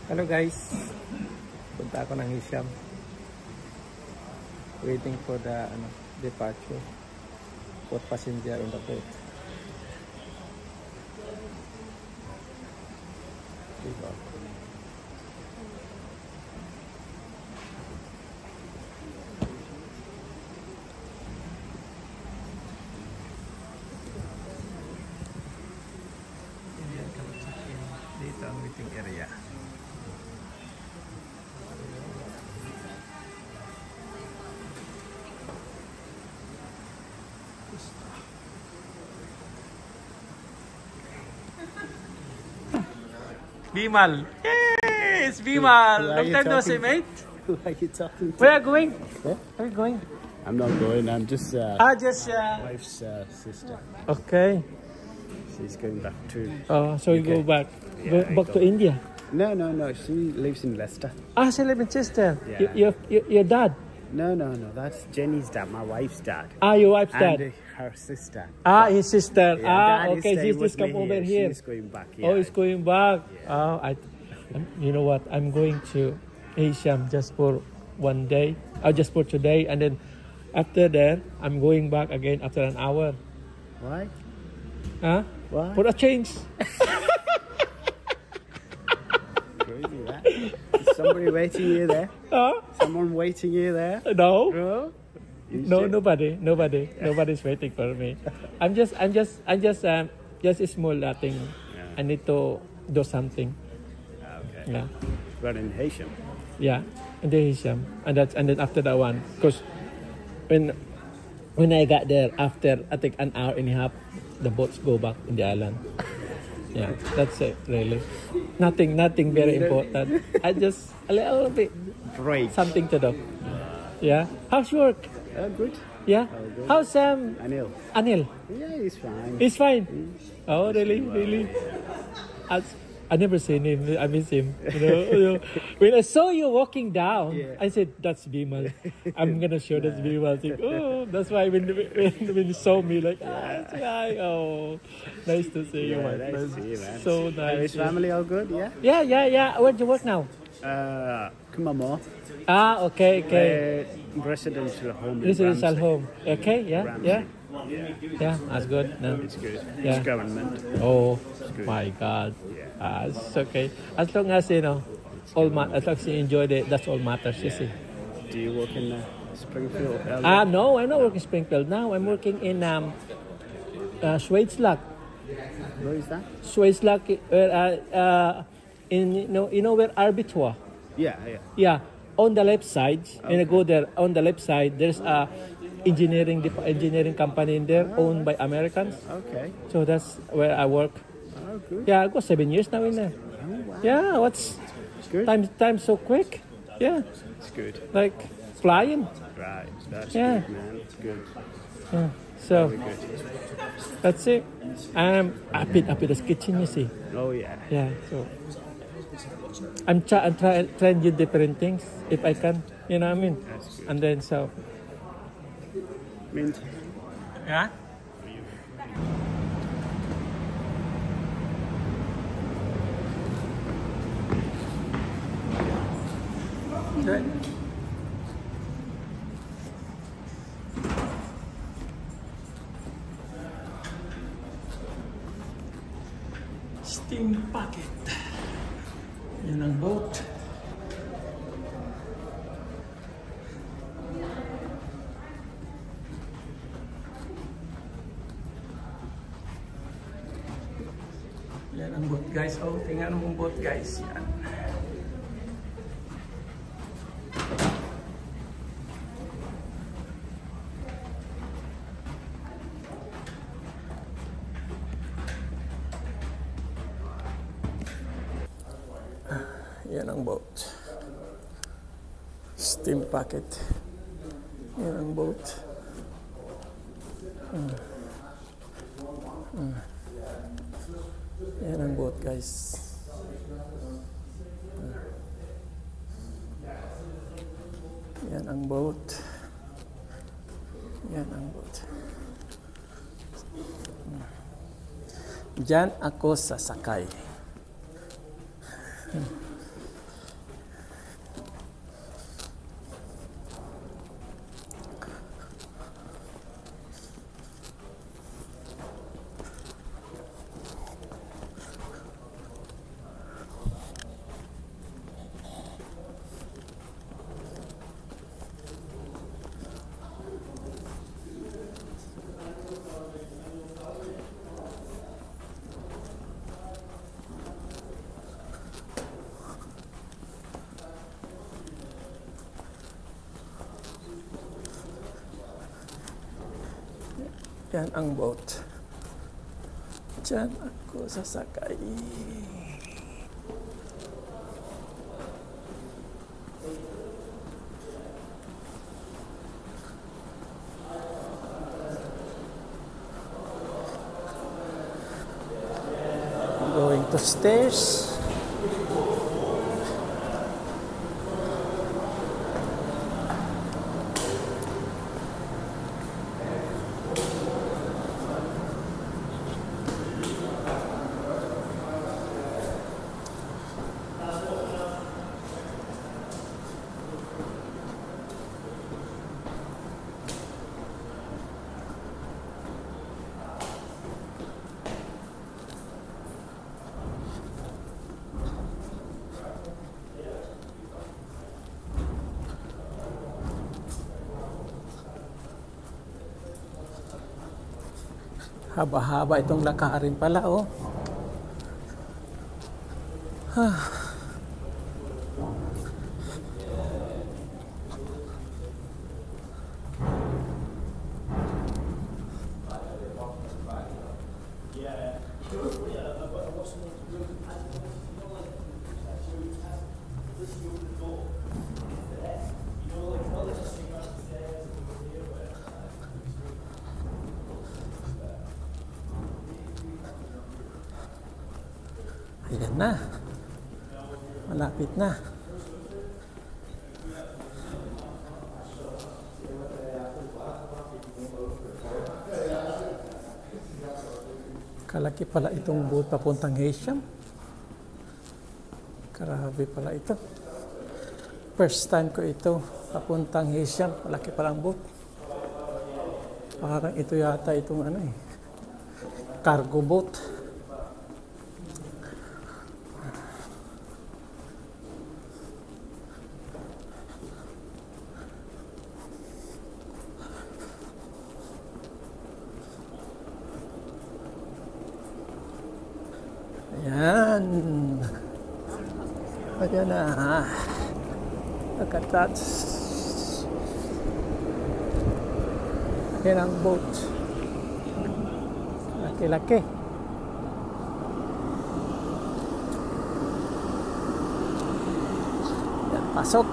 Hello guys, punta ako ng Hisham. Waiting for the departure. Put passenger in the boat. Diba? Dito ang waiting area. Bimal. Yes, Bimal. Long time no see, mate. Who are you talking to? Where are you going? Yeah? Where are you going? I'm not going. I'm just wife's sister. Okay. She's going back to. Oh, so you UK. go back. Yeah, Back to India. No. She lives in Leicester. Ah, she live in Chester. Yeah. Your dad. No. That's Jenny's dad, my wife's dad. Ah, your wife's dad. And her sister. Ah, his sister. Yeah, Dad is Okay. staying He's with just come me over here. She's going back. Oh, he's going back. Yeah. Oh, you know what? I'm going to Hisham just for one day. Just for today, and then after that, I'm going back again after an hour. Why? Huh? Why? For a change. Crazy, that. Is somebody waiting you there? Huh? Someone waiting you there? No. No. No, nobody's waiting for me. I'm just a small thing. Yeah. I need to do something. Okay. Yeah, Got in Haitian. yeah. And then Hisham, and then after that one, because when I got there after I think an hour and a half, the boats go back in the island. Yeah, that's it. Really, nothing very important. I just a little bit Break. something to do. Yeah. How's work? Good. Yeah. good. How's Anil. Anil? Yeah, he's fine. He's fine. Oh, really? I never seen him. I miss him. When I saw you walking down, Yeah. I said, "That's Bimal." I'm gonna show that's Bimal. Like, oh, that's why when you saw me, like, that's right. Oh, nice to see you, man. Nice to see you, man. So nice. His family all good? Yeah. Yeah. Where do you work now? Kumamo. Ah, okay. Residential home. in Residential Ramsey. home. Okay, yeah. Ramsey. Yeah, that's good. No. It's good. Yeah. It's government. Oh good. my God. Yeah. It's okay. As long as as long as you enjoy it, that's all matters. You see. Do you work in Springfield? No, I'm not working Springfield now. I'm working in Schweizlach. Where is that? Schweizlach, in where Arbitua. Yeah. Yeah, on the left side. When I go there, on the left side, there's a engineering company in there owned by Americans. Okay. So that's where I work. Oh, good. Yeah, I got 7 years now in there. Oh, wow. Yeah, what's It's good. time so quick? Yeah, It's good. like flying. Right. That's Yeah. good, man. It's good. Yeah. So Very good. that's it. I'm happy this kitchen, you see. Oh, yeah. Yeah. So I'm trying to do different things if I can. You know what I mean? That's good. And then so. Mint. Yeah. Okay. Steam packet. Yan ang boat. Yan ang boat guys. Oh, tingnan mo ang boat guys. Yan. Yan ang boat. Steam packet. Yan ang boat. Yan ang boat guys. Yan ang boat. Yan ang boat. Diyan ako sasakay. Yan ang boat. Diyan ako sasakay. Going to stairs. Haba-haba itong lakarin pala, oh. Ayan na. Malapit na. Kalaki pala itong boat papuntang Heysham. Grabe pala ito. First time ko ito papuntang Heysham. Malaki palang boat. Parang ito yata itong ano eh, cargo boat. Ayan. Ayan na. Look at that. Ayan ang boat. Laki-laki. Ayan, pasok.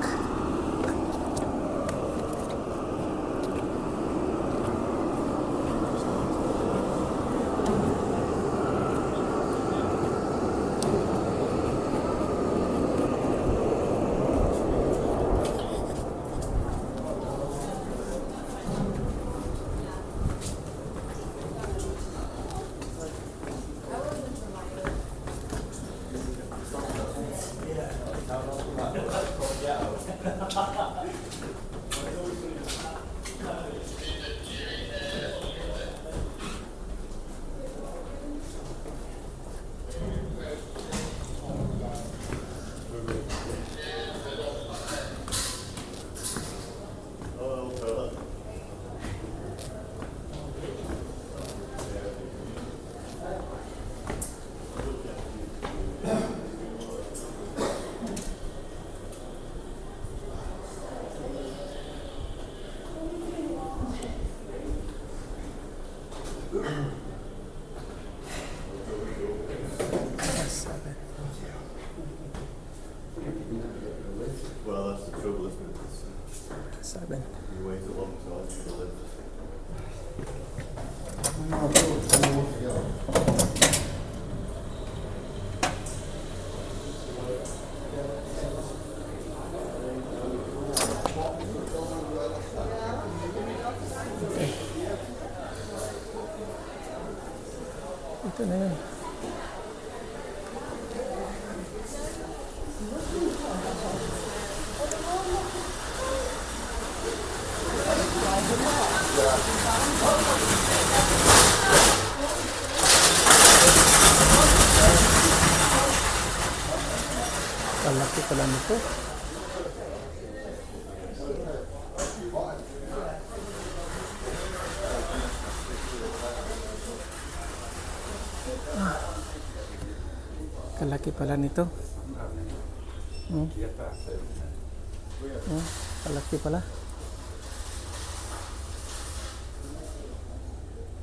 Well, that's the trouble, isn't it? Seven. You wait a long time for the lift. Okay. Ito na yun. Kalaki pala nito. Kalaki pala nito. Kalaki pala.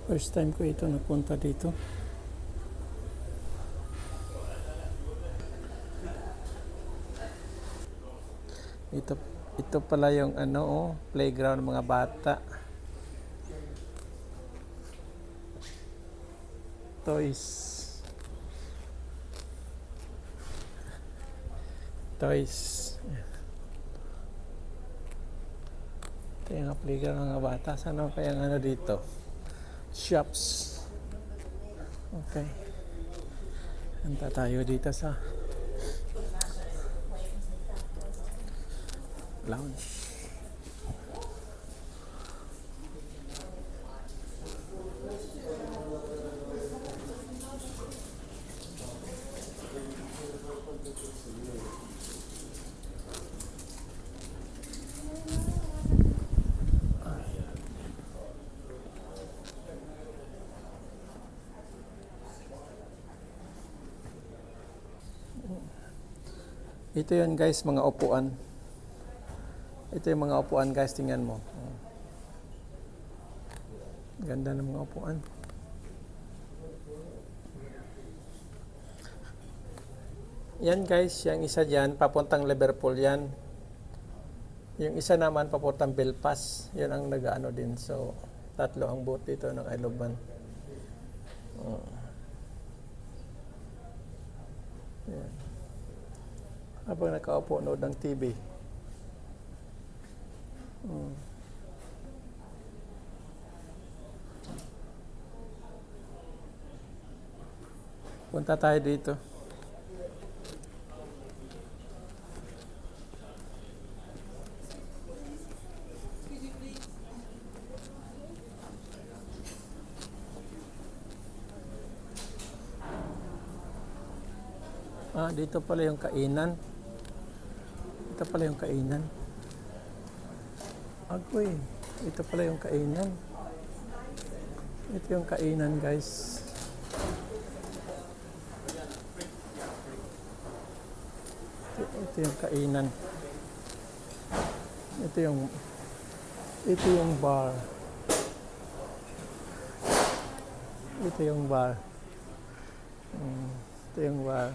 First time ko ito napunta dito. Ito pala yung playground ng mga bata. Toys. Ito yung playground ng mga bata. Saan kaya ang dito? Shops. Okay. Punta tayo dito sa lounge. Ito yan guys, mga upuan. Ito yung mga upuan guys, tingnan mo. Ganda ng mga upuan. Yan guys, yung isa dyan, papuntang Liverpool yan. Yung isa naman, papuntang Belfast. Yan ang nag-ano din. So, tatlo ang boat dito ng Isle of Man. Yan. Habang nakaupo, nood ng TV. Punta tayo dito. Dito pala yung kainan. Ito pala yung kainan. Agoy. Ito pala yung kainan. Ito yung kainan, guys. Ito yung kainan. Ito yung bar. Ito yung bar. Ito yung bar.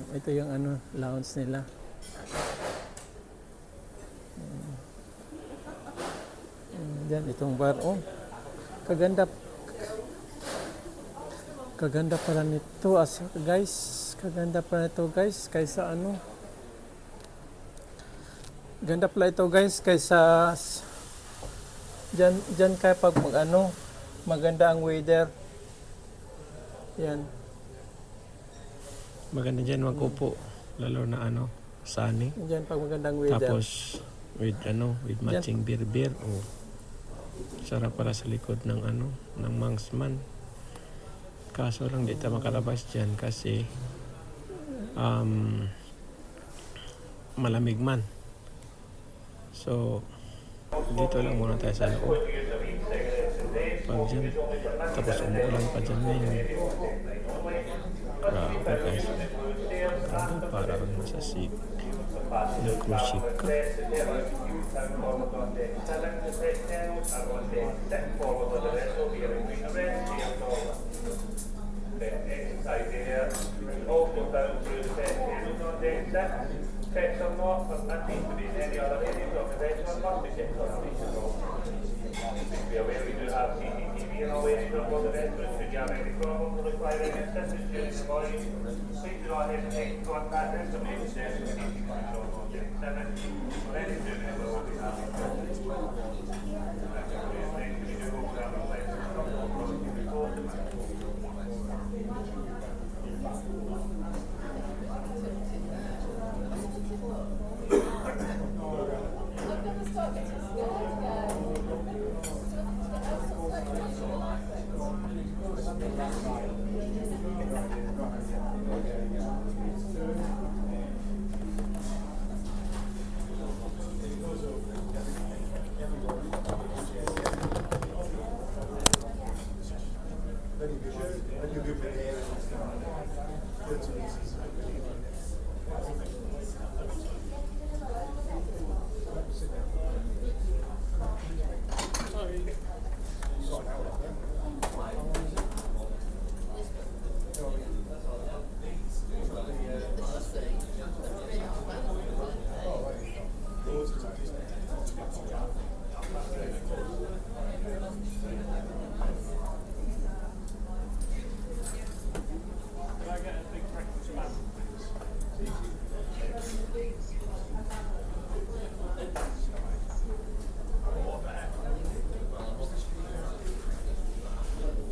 Ito yung lounge nila. Yan, itong bar. Kaganda pala nito guys. Kaganda pala nito guys kaysa ganda pala ito guys kaysa dyan kaya pag maganda ang weather. Yan. Maganda dyan magkupo. Lalo na sunny. Dyan pag magandang weather. Tapos with matching beer. Sarap para sa likod ng ng Manxman. Kaso lang di tayo makalabas dyan kasi malamig man. So dito lang muna tayo sa loob. Pag dyan, tapos umuulan pa dyan ngayon. Grabe guys. Parang nasa ship. Nag-cruise ship ka.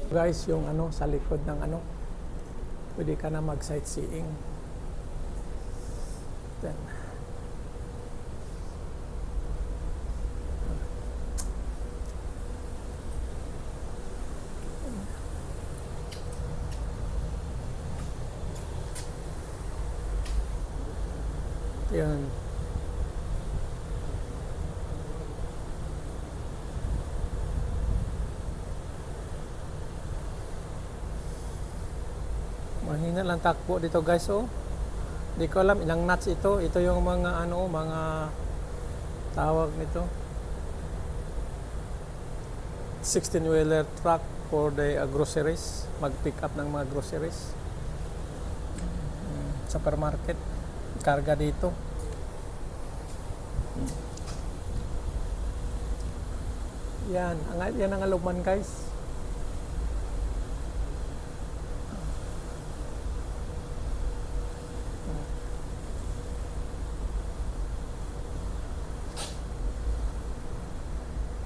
Guys, yung ano sa likod ng ano, pwede ka na mag sightseeing. Then, yun. Mahina lang takbo dito guys, oh. Hindi ko alam ilang nuts ito. Ito yung mga ano, mga tawag nito. 16-wheeler truck for the groceries. Mag-pick up ng mga groceries. Supermarket. Karga dito. Yan ang aluman guys.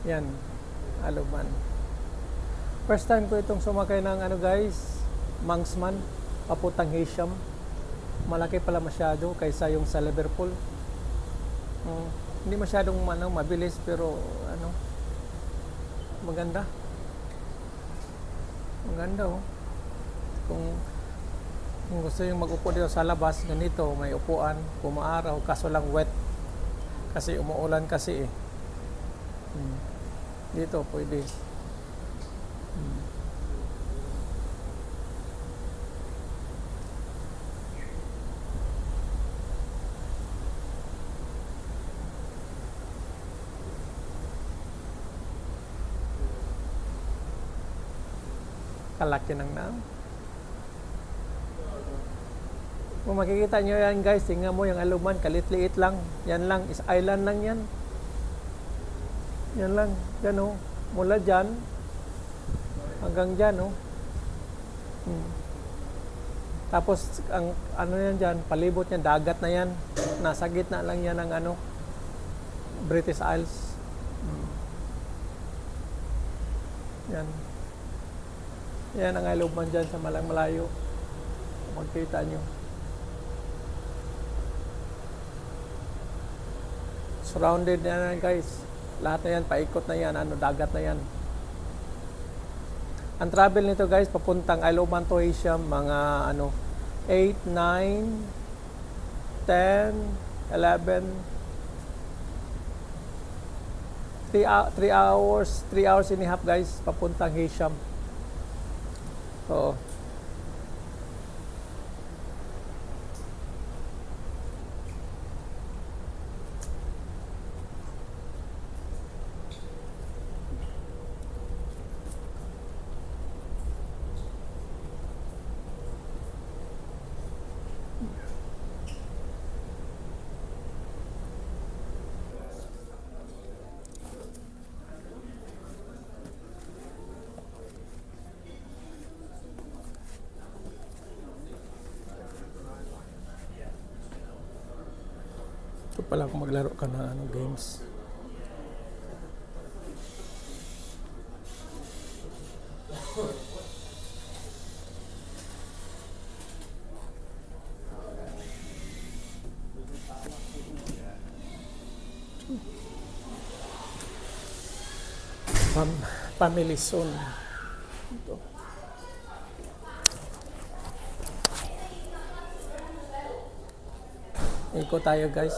Yan, aluman. First time ko itong sumakay ng ano guys, Manxman, papuntang Hisham. Malaki pala masyado kaysa yung sa Liverpool. Hindi masyadong ano, mabilis pero ano, maganda. Maganda oh. Kung gusto yung mag-upo dito sa labas, ganito, may upuan, pumaaraw, kaso lang wet. Kasi umuulan kasi eh. Dito pwede. Kalaki ng naam. Kung makikita nyo yan guys, tingnan mo yung aluman, kalit-liit lang. Yan lang, is island lang yan. Yan lang, dyan oh. Mula dyan, hanggang dyan oh. Tapos, ang ano yan dyan, palibot yan, dagat na yan. Nasa gitna lang yan ng ano, British Isles. Yan. Yan ang aluman dyan sa malang malayo. Magkita nyo. Surrounded na yan guys. Lahat na yan, paikot na yan, ano, dagat na yan. Ang travel nito guys, papuntang Iloman to Hisham, mga ano, 8, 9, 10, 11, 3 hours and a half guys, papuntang Hisham. Oo. Ito pala kung maglaro ka ng ano, games. Family zone. Ito. Ikot tayo guys.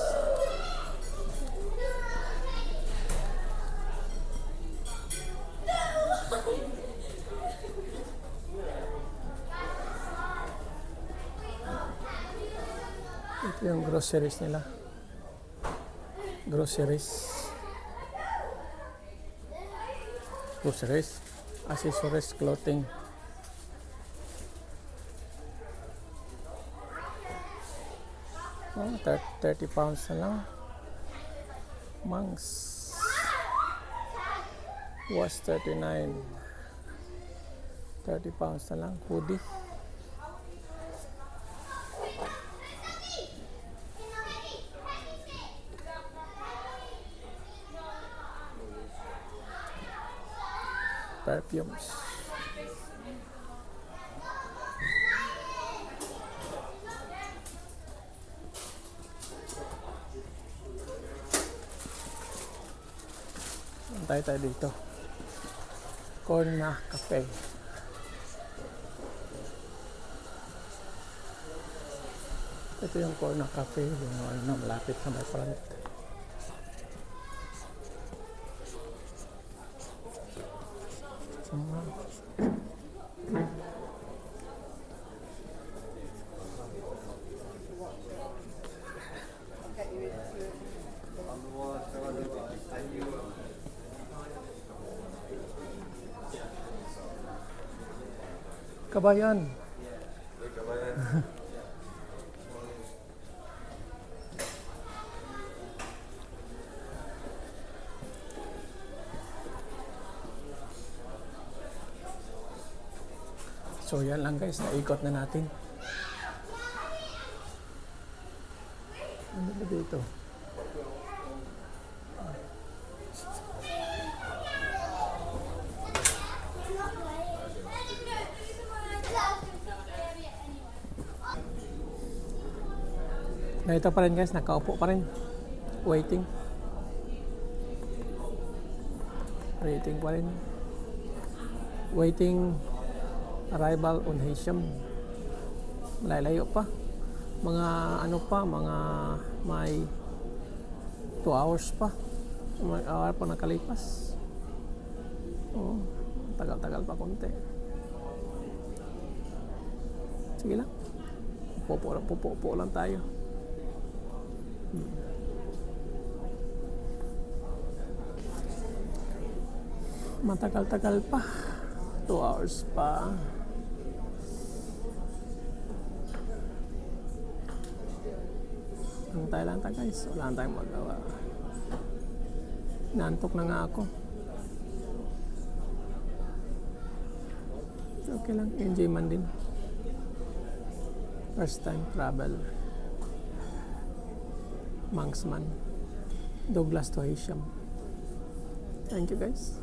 Ito yung groceries nila. Groceries, accessories, clothing. Oh, 30 pounds na lang. Manx was 39. 30 pounds na lang. Hoodie. Perfumes. tayo dito. Corna Cafe. Ito yung Corna Cafe, yung ano, malapit sa may front. Kabayan. So yan lang guys, naikot na natin. Ano ba dito? Ito pa rin guys, nakaupo pa rin. Waiting pa rin. Waiting arrival on Hisham. Malayo pa. Mga ano pa, mga may 2 hours pa. May hour pa nakalipas. Oh, tagal-tagal pa konti. Sige lang. Pupo lang tayo. Matagal-tagal pa. 2 hours pa. Antay lang tayo guys. Wala tayong magawa. Nantok na nga ako. Okay lang. Enjoy man din. First time travel. Manxman. Douglas to Hisham. Thank you guys.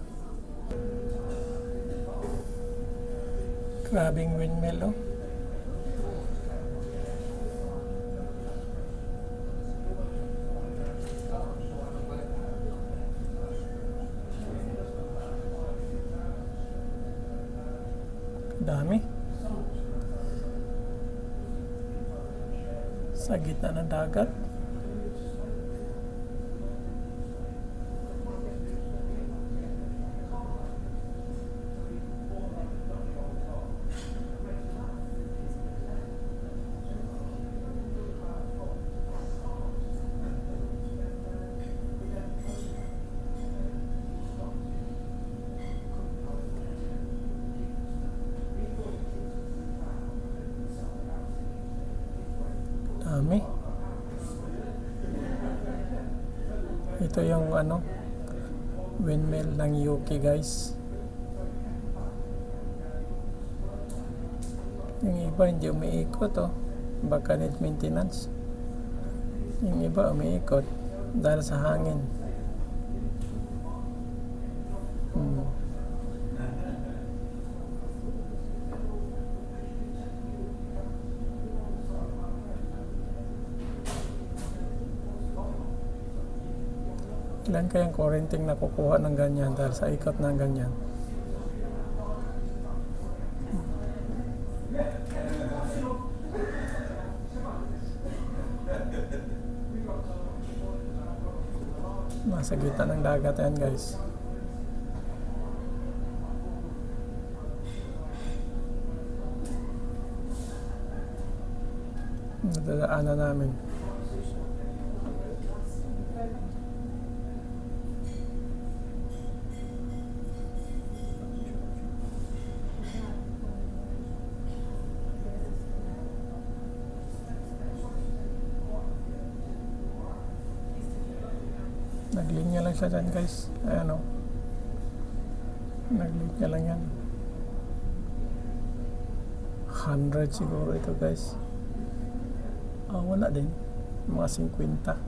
Grabing windmill, oh. Dami. Sa gitna ng dagat. Dami. Ito yung ano, windmill ng UK guys. Yung iba hindi umiikot, oh. Baka need maintenance. Yung iba umiikot dahil sa hangin. Ilan kayang quarantine na kukuha ng ganyan dahil sa ikot ng ganyan? Nasa gitna ng dagat yan guys. Nadadaanan namin. Naglinya lang siya dyan guys. Ayan, o. Naglinya lang yan. 100 siguro ito guys. Wala din. Mga 50.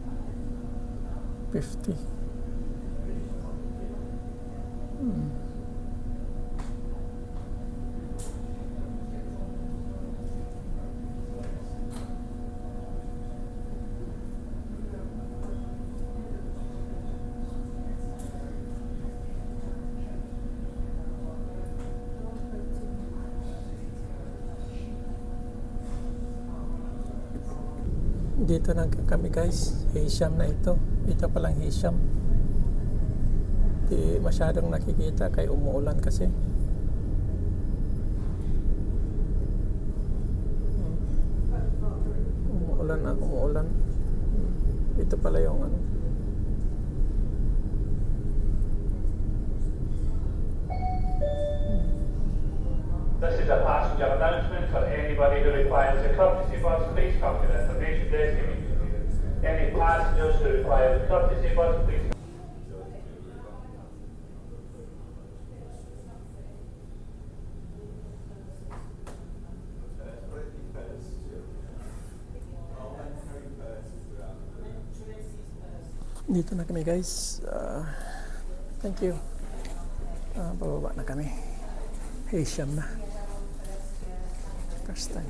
50. Dito na kami guys, Hisham na ito. Ito palang Hisham. Di masyadong nakikita kay umuulan kasi. Umuulan. Ito pala yung ano. This is a passenger announcement for anybody who requires a courtesy bus. Please come to the information desk immediately. Any passengers who require the courtesy bus, please. Dito na kami guys. Thank you. Bababa na kami. Hisham na. First time.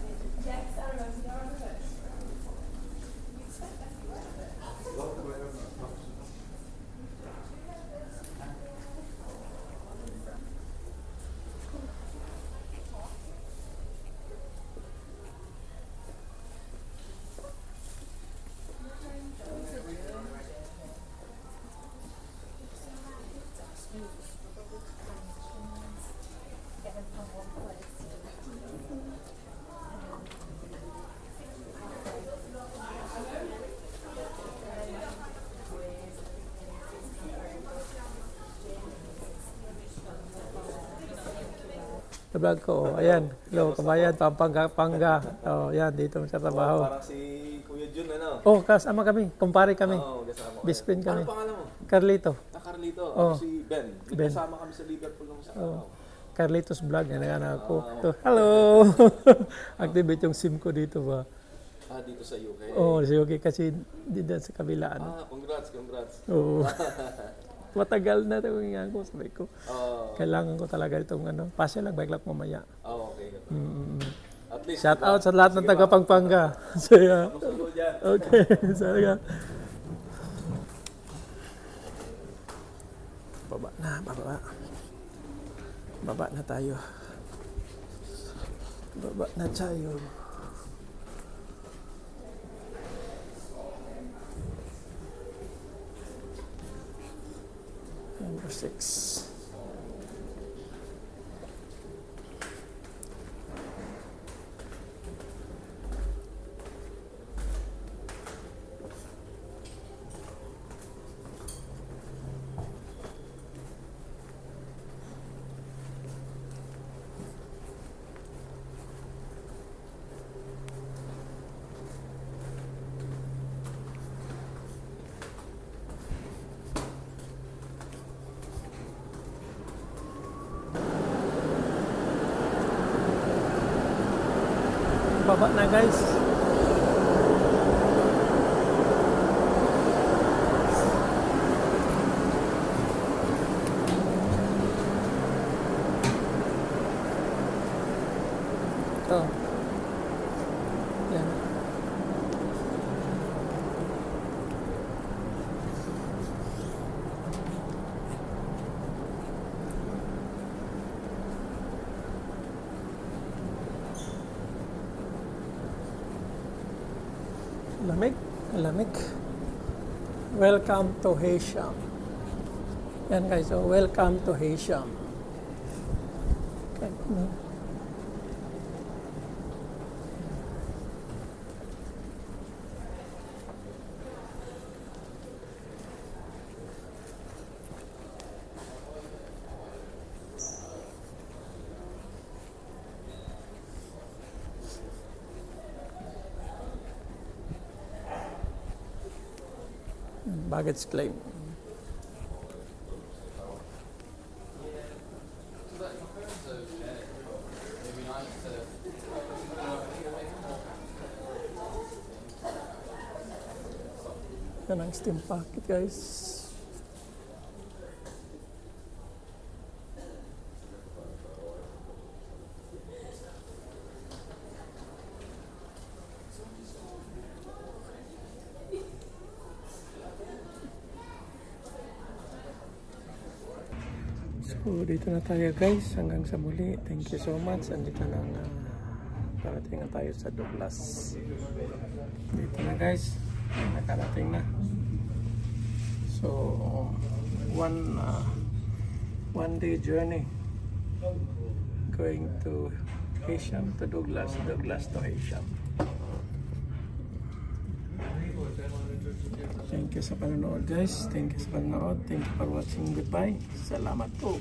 Vlog ko, ayan. Hello, kabayan, Pampanga. Oh, yan, dito sa trabaho. Parang si Kuya Jun, ano? Oh, kasama kami. Kumpare kami. Oo, kasama ko. Best friend kami. Ano pangalan mo? Carlito. Carlito. Oh. Si Ben. Ben. Kasama kami sa Liverpool nung sa araw. Carlitos Vlog. Yan ang anak ko. Hello! Activate yung SIM ko dito ba? Dito sa UK. Oh, sa UK kasi dito sa kabila. Ano? Congrats. Oo. Matagal na ito yung ko, sabi ko. Kailangan ko talaga itong ano. Pasya lang, bike lang mamaya. Okay. At least, Shout out sa lahat ng taga Pampanga. Saya. Okay, saya. Baba na. Baba na tayo. Number 6. Baba na guys. Ito. Yan. Lamig. Welcome to Hisham. Yan guys, so welcome to Hisham. Okay. Baggage claim. Yan ang steam packet guys. So, dito na tayo guys. Hanggang sa muli. Thank you so much. Andito na ang Parating na tayo sa Douglas. Dito na guys, nakarating na. So one day journey going to Heysham to Douglas, Douglas to Heysham. Thank you sa panonood guys. Thank you sa panonood. Thank you for watching. Goodbye. Salamat po.